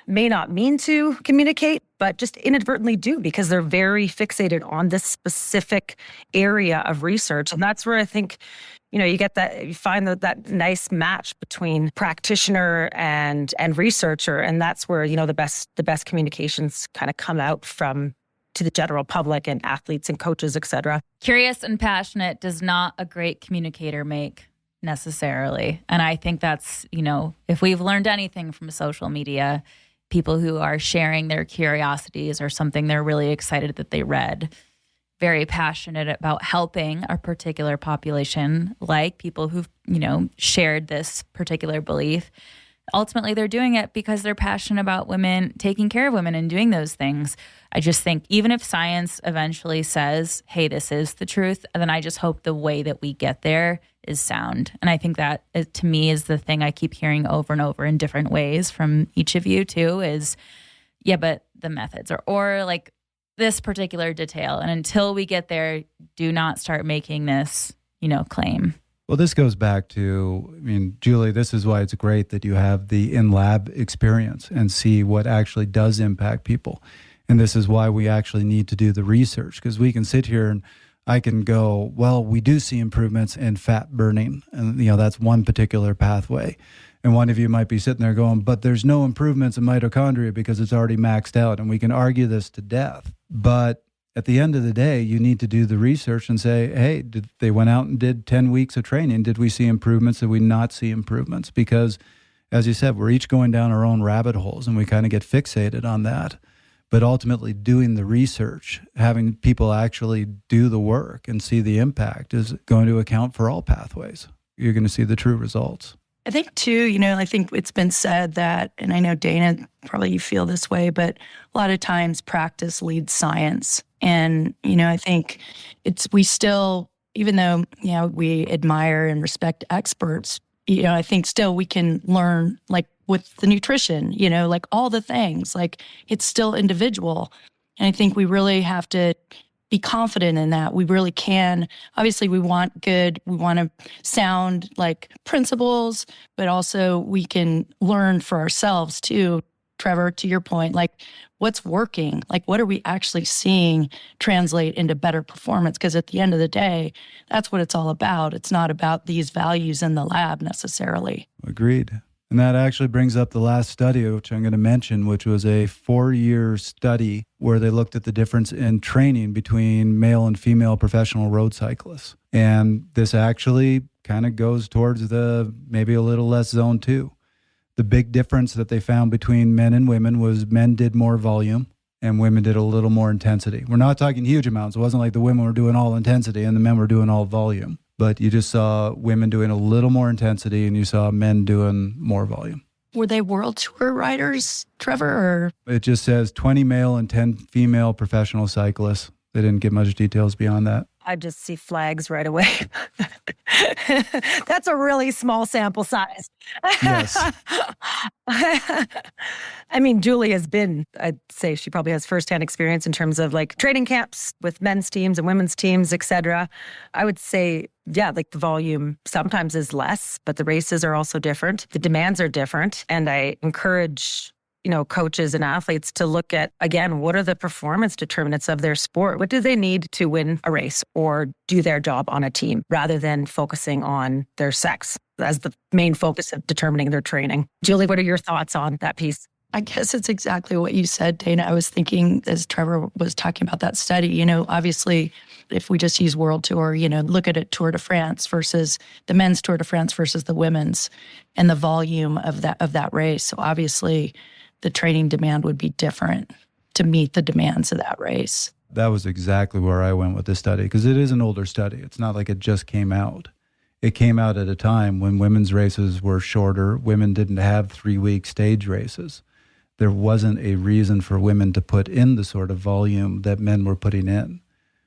may not mean to communicate, but just inadvertently do, because they're very fixated on this specific area of research. And that's where I think, you get that, you find that nice match between practitioner and researcher. And that's where, the best communications kind of come out from to the general public and athletes and coaches, et cetera. Curious and passionate does not a great communicator make necessarily. And I think that's, if we've learned anything from social media, people who are sharing their curiosities or something they're really excited that they read, very passionate about helping a particular population, like people who've, shared this particular belief. Ultimately, they're doing it because they're passionate about women, taking care of women and doing those things. I just think even if science eventually says, hey, this is the truth, then I just hope the way that we get there is sound. And I think that, to me, is the thing I keep hearing over and over in different ways from each of you too, is, yeah, but the methods or like this particular detail. And until we get there, do not start making this, claim. Well, this goes back to, Julie, this is why it's great that you have the in-lab experience and see what actually does impact people. And this is why we actually need to do the research, because we can sit here and I can go, well, we do see improvements in fat burning. And, that's one particular pathway. And one of you might be sitting there going, but there's no improvements in mitochondria because it's already maxed out. And we can argue this to death. But at the end of the day, you need to do the research and say, hey, they went out and did 10 weeks of training. Did we see improvements? Did we not see improvements? Because, as you said, we're each going down our own rabbit holes and we kind of get fixated on that. But ultimately, doing the research, having people actually do the work and see the impact is going to account for all pathways. You're going to see the true results. I think too, I think it's been said that, and I know Dana, probably you feel this way, but a lot of times practice leads science. And, I think we still, even though, we admire and respect experts, I think still we can learn, like with the nutrition, like all the things, like it's still individual. And I think we really have to be confident in that. We really can. Obviously, we want to sound like principles, but also we can learn for ourselves too. Trevor, to your point, like what's working? Like what are we actually seeing translate into better performance? Because at the end of the day, that's what it's all about. It's not about these values in the lab necessarily. Agreed. And that actually brings up the last study, which I'm going to mention, which was a 4-year study where they looked at the difference in training between male and female professional road cyclists. And this actually kind of goes towards the maybe a little less zone 2. The big difference that they found between men and women was men did more volume and women did a little more intensity. We're not talking huge amounts. It wasn't like the women were doing all intensity and the men were doing all volume. But you just saw women doing a little more intensity and you saw men doing more volume. Were they world tour riders, Trevor? Or? It just says 20 male and 10 female professional cyclists. They didn't give much details beyond that. I just see flags right away. That's a really small sample size. Yes. I mean, Julie has been, I'd say she probably has firsthand experience in terms of like training camps with men's teams and women's teams, et cetera. I would say, yeah, like the volume sometimes is less, but the races are also different. The demands are different. And I encourage coaches and athletes to look at, again, what are the performance determinants of their sport? What do they need to win a race or do their job on a team rather than focusing on their sex as the main focus of determining their training? Julie, what are your thoughts on that piece? I guess it's exactly what you said, Dana. I was thinking as Trevor was talking about that study, obviously if we just use World Tour, look at it Tour de France versus the men's Tour de France versus the women's and the volume of that race. So obviously the training demand would be different to meet the demands of that race. That was exactly where I went with this study because it is an older study. It's not like it just came out. It came out at a time when women's races were shorter. Women didn't have 3-week stage races. There wasn't a reason for women to put in the sort of volume that men were putting in.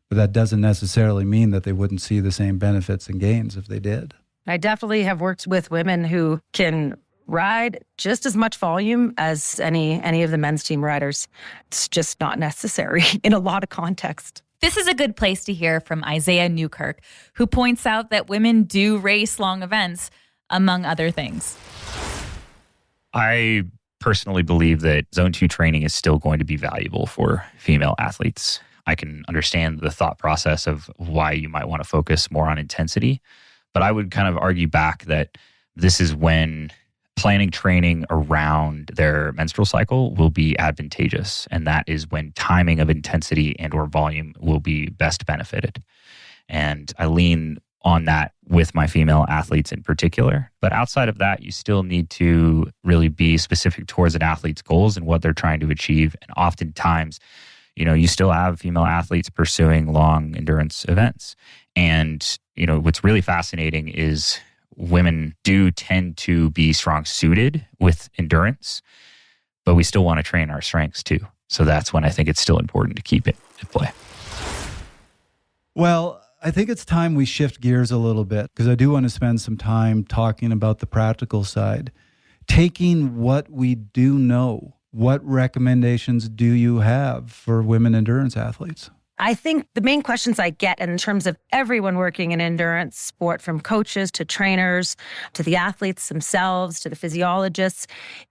But that doesn't necessarily mean that they wouldn't see the same benefits and gains if they did. I definitely have worked with women who can ride just as much volume as any of the men's team riders. It's just not necessary in a lot of context. This is a good place to hear from Isaiah Newkirk, who points out that women do race long events, among other things. I personally believe that Zone 2 training is still going to be valuable for female athletes. I can understand the thought process of why you might want to focus more on intensity, but I would kind of argue back that this is when planning training around their menstrual cycle will be advantageous. And that is when timing of intensity and or volume will be best benefited. And I lean on that with my female athletes in particular. But outside of that, you still need to really be specific towards an athlete's goals and what they're trying to achieve. And oftentimes, you still have female athletes pursuing long endurance events. And, what's really fascinating is women do tend to be strong suited with endurance, but we still want to train our strengths too. So that's when I think it's still important to keep it at play. Well, I think it's time we shift gears a little bit because I do want to spend some time talking about the practical side. Taking what we do know, what recommendations do you have for women endurance athletes? I think the main questions I get in terms of everyone working in endurance sport, from coaches to trainers to the athletes themselves to the physiologists,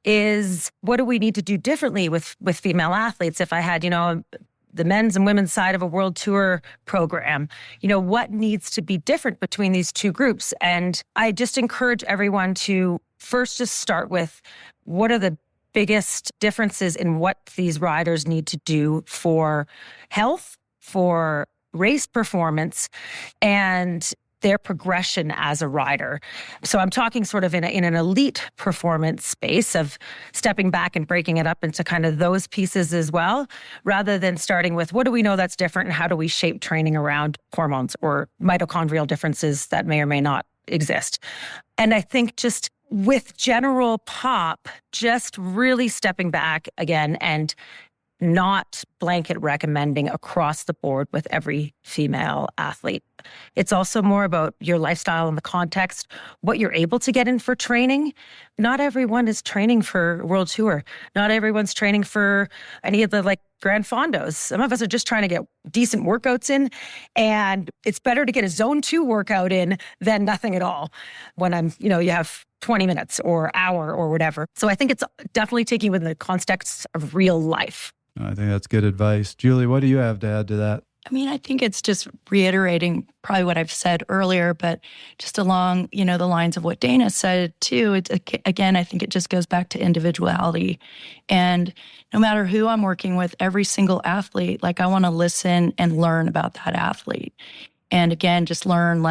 is what do we need to do differently with female athletes? If I had, the men's and women's side of a world tour program, what needs to be different between these two groups? And I just encourage everyone to first just start with what are the biggest differences in what these riders need to do for health, for race performance, and their progression as a rider. So I'm talking sort of in an elite performance space of stepping back and breaking it up into kind of those pieces as well, rather than starting with what do we know that's different and how do we shape training around hormones or mitochondrial differences that may or may not exist. And I think just with general pop, just really stepping back again and not blanket recommending across the board with every female athlete. It's also more about your lifestyle and the context, what you're able to get in for training. Not everyone is training for World Tour. Not everyone's training for any of the Grand Fondos. Some of us are just trying to get decent workouts in, and it's better to get a Zone 2 workout in than nothing at all when you have 20 minutes or hour or whatever. So I think it's definitely taking within the context of real life. I think that's good advice. Julie, what do you have to add to that? I mean, I think it's just reiterating probably what I've said earlier, but just along, the lines of what Dana said too. Again, I think it just goes back to individuality. And no matter who I'm working with, every single athlete, I want to listen and learn about that athlete. And again, just learn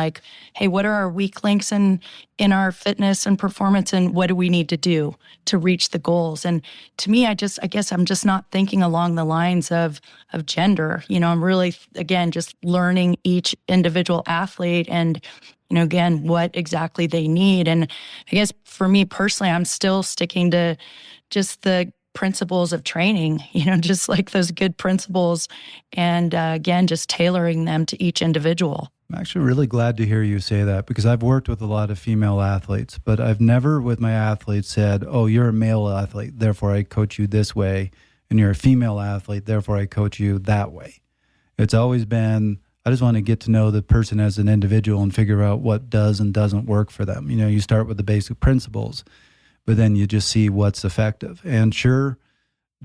hey, what are our weak links in our fitness and performance, and what do we need to do to reach the goals? And to me, I guess I'm just not thinking along the lines of gender. I'm really, again, just learning each individual athlete and, again, what exactly they need. And I guess for me personally, I'm still sticking to just the principles of training, just those good principles. And again, just tailoring them to each individual. I'm actually really glad to hear you say that because I've worked with a lot of female athletes, but I've never with my athletes said, oh, you're a male athlete, therefore I coach you this way, and you're a female athlete, therefore I coach you that way. It's always been, I just want to get to know the person as an individual and figure out what does and doesn't work for them. You start with the basic principles, but then you just see what's effective. And sure,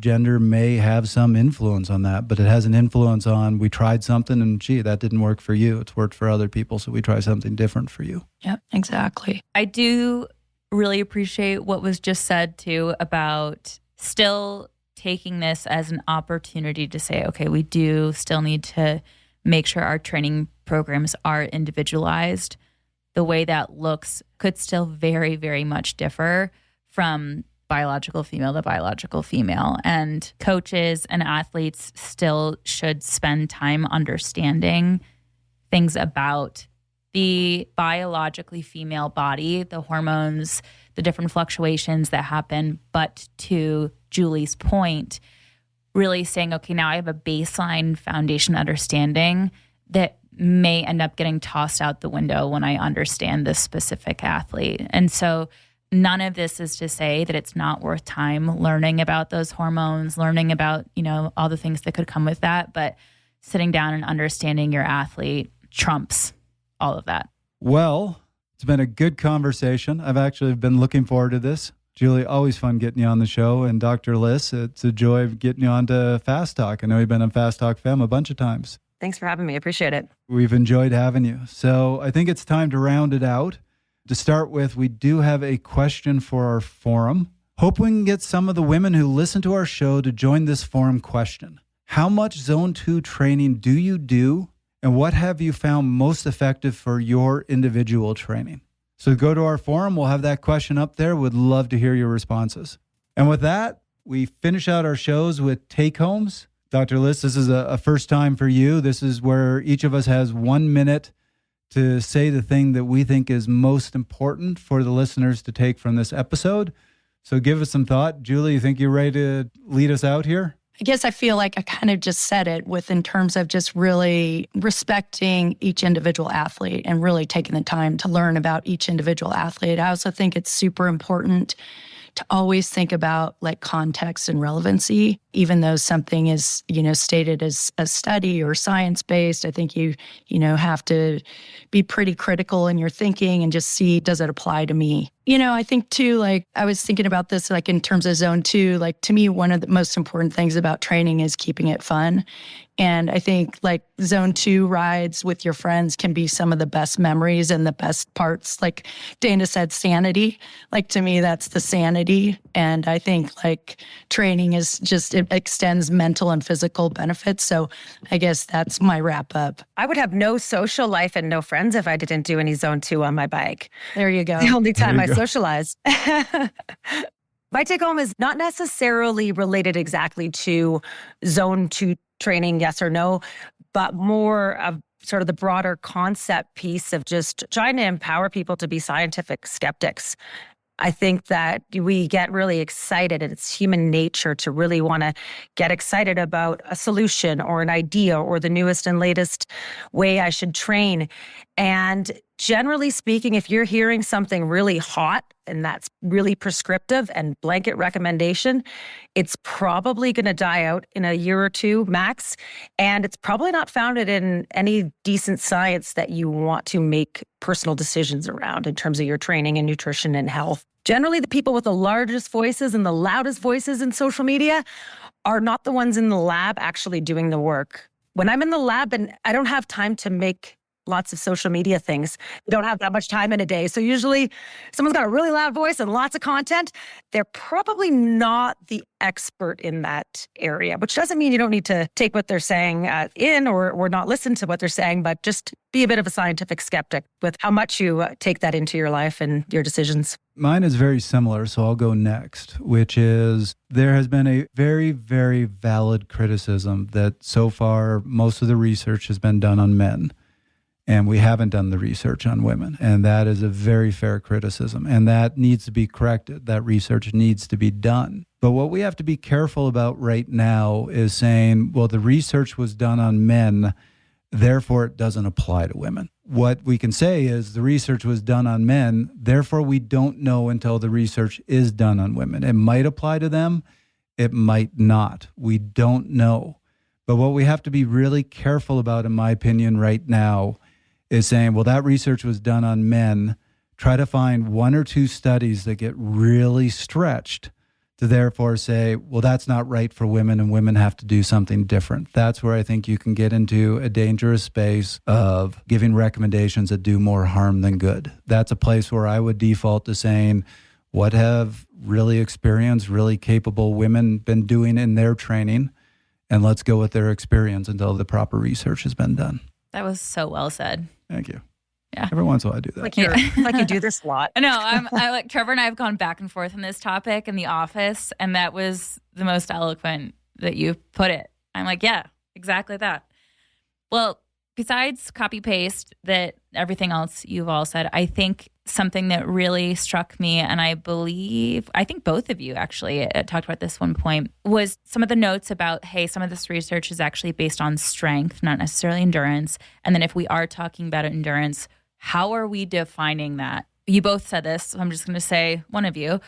gender may have some influence on that, but it has an influence on we tried something and that didn't work for you. It's worked for other people, so we try something different for you. Yep, exactly. I do really appreciate what was just said too about still taking this as an opportunity to say, okay, we do still need to make sure our training programs are individualized. The way that looks could still very, very much differ from biological female to biological female. And coaches and athletes still should spend time understanding things about the biologically female body, the hormones, the different fluctuations that happen. But to Julie's point, really saying, okay, now I have a baseline foundation understanding that may end up getting tossed out the window when I understand this specific athlete. And so none of this is to say that it's not worth time learning about those hormones, learning about, all the things that could come with that. But sitting down and understanding your athlete trumps all of that. Well, it's been a good conversation. I've actually been looking forward to this. Julie, always fun getting you on the show. And Dr. Liss, it's a joy getting you on to Fast Talk. I know you've been on Fast Talk Femmes a bunch of times. Thanks for having me. I appreciate it. We've enjoyed having you. So I think it's time to round it out. To start with, we do have a question for our forum. Hope we can get some of the women who listen to our show to join this forum question. How much Zone 2 training do you do? And what have you found most effective for your individual training? So go to our forum. We'll have that question up there. Would love to hear your responses. And with that, we finish out our shows with take-homes. Dr. Liss, this is a first time for you. This is where each of us has 1 minute to say the thing that we think is most important for the listeners to take from this episode. So give us some thought. Julie, you think you're ready to lead us out here? I guess I feel like I kind of just said it in terms of just really respecting each individual athlete and really taking the time to learn about each individual athlete. I also think it's super important to always think about like context and relevancy, even though something is, stated as a study or science-based. I think you have to be pretty critical in your thinking and just see, does it apply to me? I think too, like I was thinking about this, like in terms of Zone 2, like to me, one of the most important things about training is keeping it fun. And I think like Zone 2 rides with your friends can be some of the best memories and the best parts. Like Dana said, sanity. Like to me, that's the sanity. And I think like training is just, it extends mental and physical benefits. So I guess that's my wrap up. I would have no social life and no friends if I didn't do any Zone 2 on my bike. There you go. The only time I socialize. My take home is not necessarily related exactly to Zone 2 training, yes or no, but more of sort of the broader concept piece of just trying to empower people to be scientific skeptics. I think that we get really excited, and it's human nature to really want to get excited about a solution or an idea or the newest and latest way I should train. And generally speaking, if you're hearing something really hot and that's really prescriptive and blanket recommendation, it's probably going to die out in a year or two max. And it's probably not founded in any decent science that you want to make personal decisions around in terms of your training and nutrition and health. Generally, the people with the largest voices and the loudest voices in social media are not the ones in the lab actually doing the work. When I'm in the lab and I don't have time to make lots of social media things, we don't have that much time in a day. So usually someone's got a really loud voice and lots of content. They're probably not the expert in that area, which doesn't mean you don't need to take what they're saying in or not listen to what they're saying, but just be a bit of a scientific skeptic with how much you take that into your life and your decisions. Mine is very similar, so I'll go next, which is there has been a very, very valid criticism that so far most of the research has been done on men. And we haven't done the research on women. And that is a very fair criticism. And that needs to be corrected. That research needs to be done. But what we have to be careful about right now is saying, well, the research was done on men, therefore it doesn't apply to women. What we can say is the research was done on men, therefore we don't know until the research is done on women. It might apply to them. It might not. We don't know. But what we have to be really careful about, in my opinion, right now, is saying, well, that research was done on men. Try to find one or two studies that get really stretched to therefore say, well, that's not right for women and women have to do something different. That's where I think you can get into a dangerous space of giving recommendations that do more harm than good. That's a place where I would default to saying, What have really experienced, really capable women been doing in their training? And let's go with their experience until the proper research has been done. That was so well said. Thank you. Yeah. Every once in a while I do that. Like you do this a lot. No, I like Trevor and I have gone back and forth on this topic in the office, and that was the most eloquent that you put it. I'm like, yeah, exactly that. Well, besides copy paste that everything else you've all said, I think something that really struck me, and I think both of you actually talked about this one point, was some of the notes about, hey, some of this research is actually based on strength, not necessarily endurance. And then if we are talking about endurance, how are we defining that? You both said this, so I'm just going to say one of you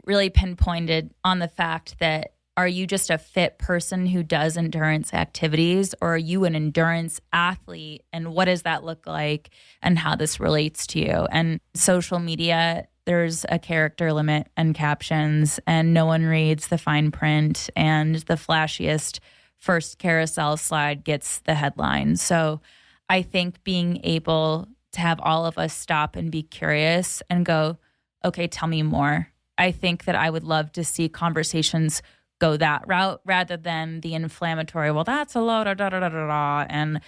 really pinpointed on the fact that, are you just a fit person who does endurance activities, or are you an endurance athlete? And what does that look like, and how this relates to you? And social media, there's a character limit and captions, and no one reads the fine print, and the flashiest first carousel slide gets the headline. So I think being able to have all of us stop and be curious and go, okay, tell me more. I think that I would love to see conversations go that route rather than the inflammatory, well, that's a load of da-da-da-da-da. And,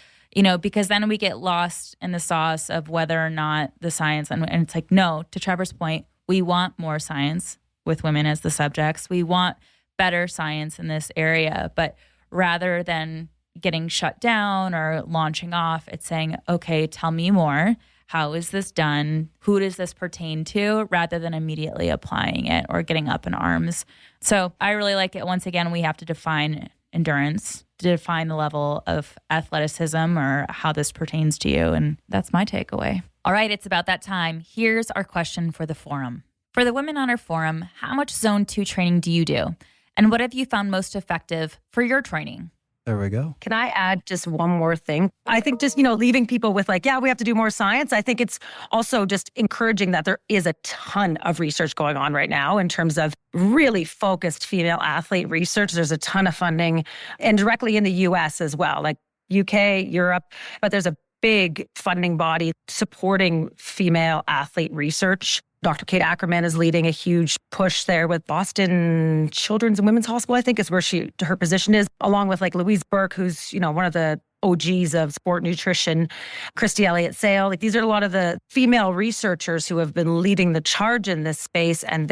because then we get lost in the sauce of whether or not the science, and it's like, no, to Trevor's point, we want more science with women as the subjects. We want better science in this area. But rather than getting shut down or launching off, it's saying, okay, tell me more. How is this done? Who does this pertain to? Rather than immediately applying it or getting up in arms. So I really like it. Once again, we have to define endurance, to define the level of athleticism or how this pertains to you. And that's my takeaway. All right, it's about that time. Here's our question for the forum. For the women on our forum, how much Zone 2 training do you do? And what have you found most effective for your training? There we go. Can I add just one more thing? I think just, leaving people with like, yeah, we have to do more science. I think it's also just encouraging that there is a ton of research going on right now in terms of really focused female athlete research. There's a ton of funding, and directly in the US as well, like UK, Europe, but there's a big funding body supporting female athlete research. Dr. Kate Ackerman is leading a huge push there with Boston Children's and Women's Hospital, I think is where her position is, along with like Louise Burke, who's, one of the OGs of sport nutrition, Christy Elliott-Sale. Like, these are a lot of the female researchers who have been leading the charge in this space. And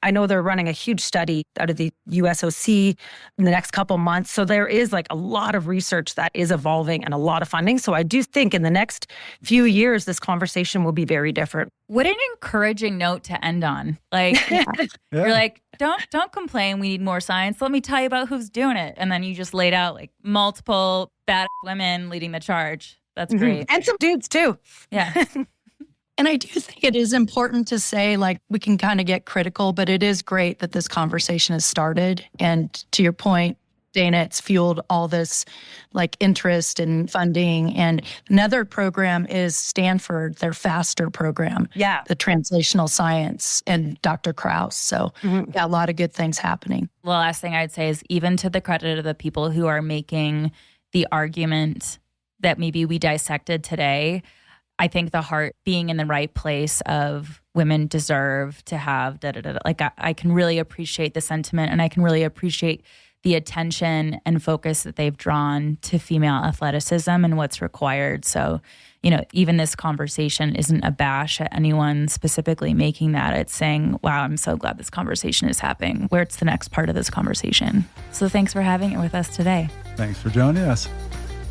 I know they're running a huge study out of the USOC in the next couple months. So there is like a lot of research that is evolving and a lot of funding. So I do think in the next few years, this conversation will be very different. What an encouraging note to end on. Like, you're like, don't complain. We need more science. Let me tell you about who's doing it. And then you just laid out like multiple bad women leading the charge. That's great. And some dudes too. Yeah. And I do think it is important to say, like, we can kind of get critical, but it is great that this conversation has started. And to your point, Dana, it's fueled all this like interest and funding. And another program is Stanford, their FASTER program. Yeah. The translational science, and Dr. Krause. So yeah, a lot of good things happening. The last thing I'd say is, even to the credit of the people who are making the argument that maybe we dissected today, I think the heart being in the right place of women deserve to have da-da-da-da. Like, I can really appreciate the sentiment, and I can really appreciate the attention and focus that they've drawn to female athleticism and what's required. So, even this conversation isn't a bash at anyone specifically making that. It's saying, wow, I'm so glad this conversation is happening. Where's the next part of this conversation? So thanks for having it with us today. Thanks for joining us.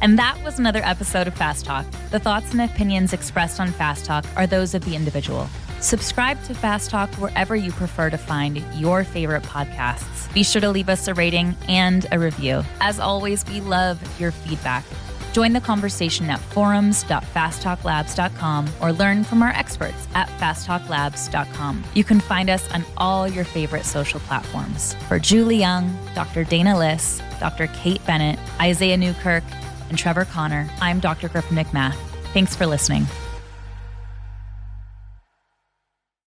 And that was another episode of Fast Talk. The thoughts and opinions expressed on Fast Talk are those of the individual. Subscribe to Fast Talk wherever you prefer to find your favorite podcasts. Be sure to leave us a rating and a review. As always, we love your feedback. Join the conversation at forums.fasttalklabs.com or learn from our experts at fasttalklabs.com. You can find us on all your favorite social platforms. For Julie Young, Dr. Dana Liss, Dr. Kate Bennett, Isaiah Newkirk, and Trevor Connor, I'm Dr. Griffin McMath. Thanks for listening.